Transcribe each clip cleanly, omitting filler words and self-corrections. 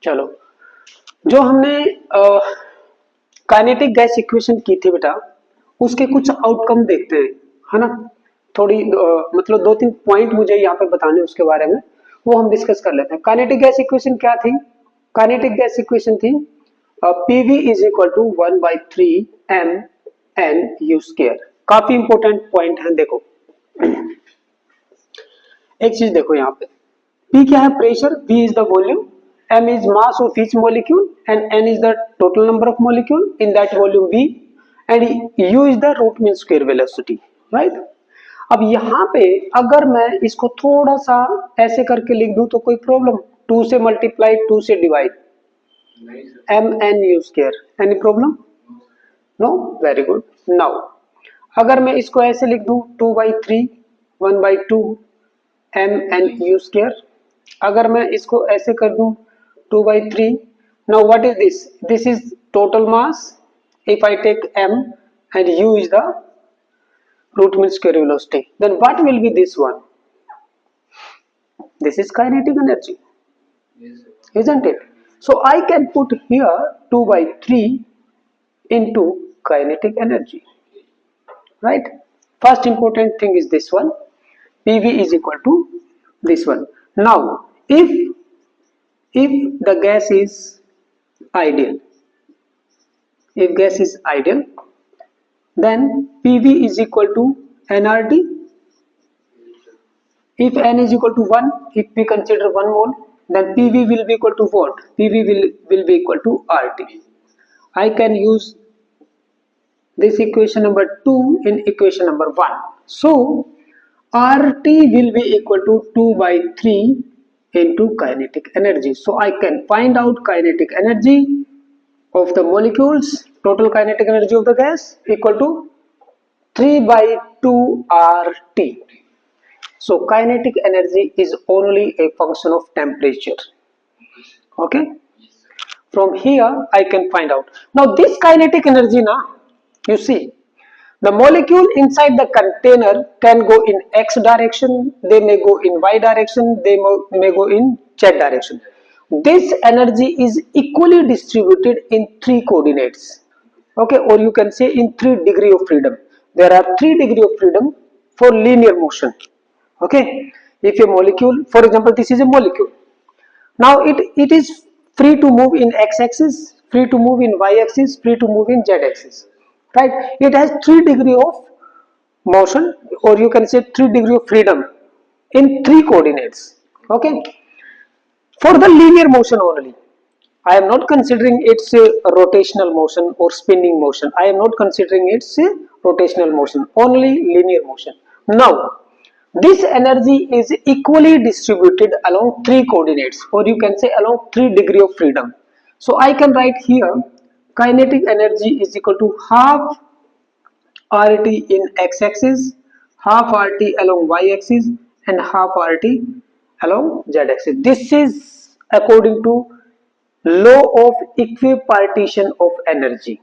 चलो, जो हमने काइनेटिक गैस इक्वेशन की थी बेटा, उसके कुछ आउटकम देखते हैं, है ना। थोड़ी मतलब दो तीन पॉइंट मुझे यहाँ पे बताने उसके बारे में, वो हम डिस्कस कर लेते हैं। काइनेटिक गैस इक्वेशन क्या थी? काइनेटिक गैस इक्वेशन थी PV is equal to 1/3 m n u²। काफी इंपॉर्टेंट पॉइंट है, देखो एक चीज देखो यहाँ पे, P क्या है? Pressure, V is the volume, M is mass of each molecule and N is the total number of molecule in that volume V, and U is the root mean square velocity, right? अब यहाँ पे अगर मैं इसको थोड़ा सा ऐसे करके लिख दूं तो कोई प्रॉब्लम? 2 से मल्टीप्लाई, 2 से divide, mnu², any problem? No, very good. Now अगर मैं इसको ऐसे लिख दूं 2/3 1/2 mnu², अगर मैं इसको ऐसे कर दूं 2/3, now what is this? This is total mass if I take m and u is the root mean square velocity, then what will be this one? This is kinetic energy, isn't it? So I can put here 2/3 into kinetic energy, right? First important thing is this one, PV is equal to this one. Now if the gas is ideal, if gas is ideal, then PV is equal to nRT. If n is equal to 1, if we consider 1 mole, then PV will be equal to what? PV will be equal to RT. I can use this equation number 2 in equation number 1. So RT will be equal to 2/3 into kinetic energy. So I can find out kinetic energy of the molecules, total kinetic energy of the gas equal to 3/2 RT. So kinetic energy is only a function of temperature. Okay, from here I can find out. Now this kinetic energy, now you see, the molecule inside the container can go in x direction, they may go in y direction, they may go in z direction. This energy is equally distributed in 3 coordinates, okay, or you can say in 3 degree of freedom. There are 3 degree of freedom for linear motion. Okay, if a molecule, for example, this is a molecule, now it is free to move in x-axis, free to move in y-axis, free to move in z-axis, right? It has 3 degree of motion, or you can say 3 degree of freedom in 3 coordinates. Okay, for the linear motion only, I am not considering its rotational motion or spinning motion, I am not considering its rotational motion, only linear motion. Now this energy is equally distributed along 3 coordinates, or you can say along 3 degree of freedom. So I can write here kinetic energy is equal to half RT in x-axis, half RT along y-axis, and half RT along z-axis. This is according to law of equipartition of energy.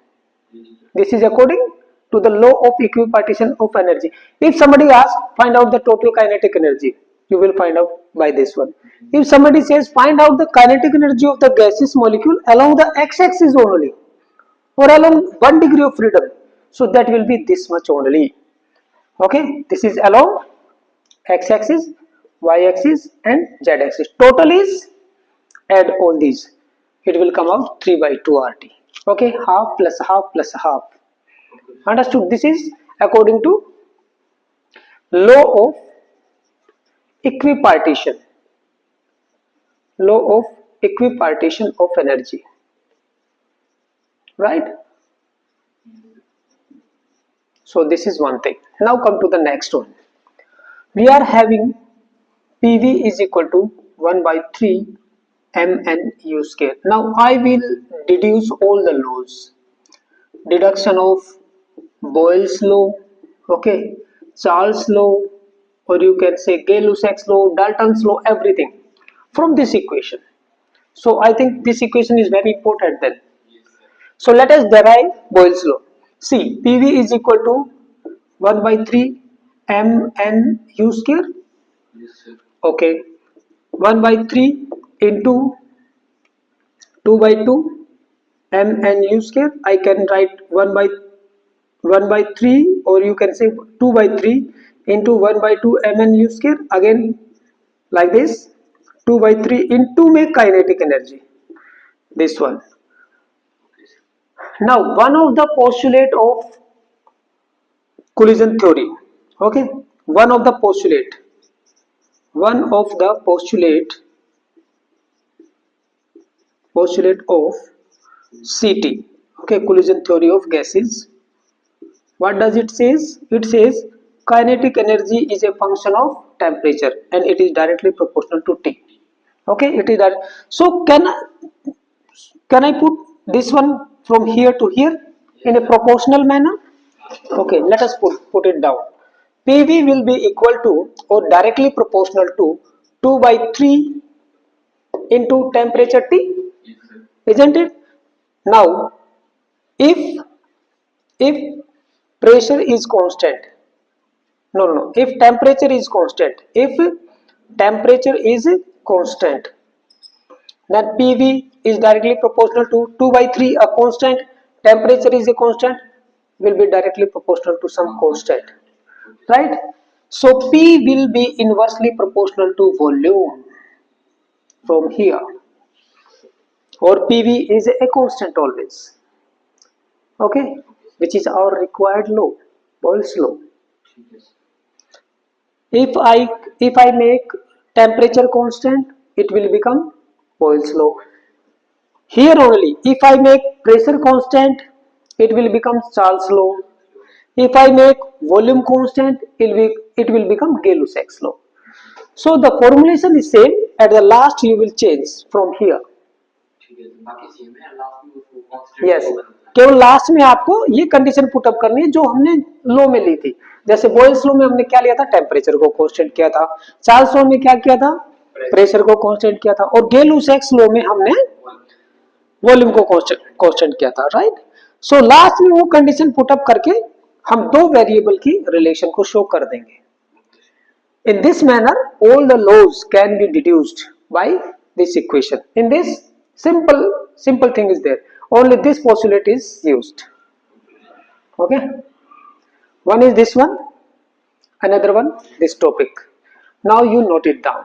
This is according to the law of equipartition of energy. If somebody asks find out the total kinetic energy, you will find out by this one. If somebody says find out the kinetic energy of the gaseous molecule along the x-axis only, or along 1 degree of freedom, so that will be this much only. Okay, this is along x-axis, y-axis, and z-axis. Total is, add all these, it will come out 3/2 RT. Okay, half plus half plus half. Understood? This is according to law of equipartition, law of equipartition of energy, right? So this is one thing. Now come to the next one. We are having PV is equal to 1/3 mnu². Now I will deduce all the laws. Deduction of Boyle's law, okay, Charles law, or you can say Gay-Lussac's law, Dalton's law, everything from this equation. So I think this equation is very important then. So let us derive Boyle's law. See, PV is equal to 1/3 mnu². Okay, 1/3 into 2 by 2 mn u square. I can write 1 by 3, or you can say 2 by 3 into 1 by 2 mn u square, again like this, 2 by 3 into make kinetic energy, this one. Now one of the postulate of collision theory, okay, one of the postulate of CT, okay, collision theory of gases. What does it says? It says kinetic energy is a function of temperature and it is directly proportional to T. Okay, it is that. So can I put this one from here to here in a proportional manner? Okay, let us put it down. PV will be equal to or directly proportional to 2 by 3 into temperature T, isn't it? Now if pressure is constant, no, if temperature is constant, then PV is directly proportional to 2 by 3, a constant, temperature is a constant, will be directly proportional to some constant, right? So P will be inversely proportional to volume from here, or PV is a constant always, okay, which is our required law, Boyle's law. If I make temperature constant, it will become Boyle's law. Here only, if I make pressure constant, it will become Charles law. If I make volume constant, it will become Gay-Lussac's law. So the formulation is same, at the last you will change from here. Yes, केवल last में आपको ये condition put up करनी है जो हमने लो में ली थी. जैसे बॉयल्स लो में हमने क्या लिया था? टेम्परेचर को कांस्टेंट किया था. चार्ल्स लो में क्या किया था? प्रेशर को कांस्टेंट किया था. और Gay-Lussac's लो में हमने वॉल्यूम को कांस्टेंट किया था, राइट? सो लास्ट में वो कंडीशन पुटअप करके हम दो वेरिएबल की रिलेशन को शो कर देंगे. In this manner, all the laws can be deduced by this equation. In this simple thing is there. Only this postulate is used. Okay. One is this one, another one this topic. Now you note it down.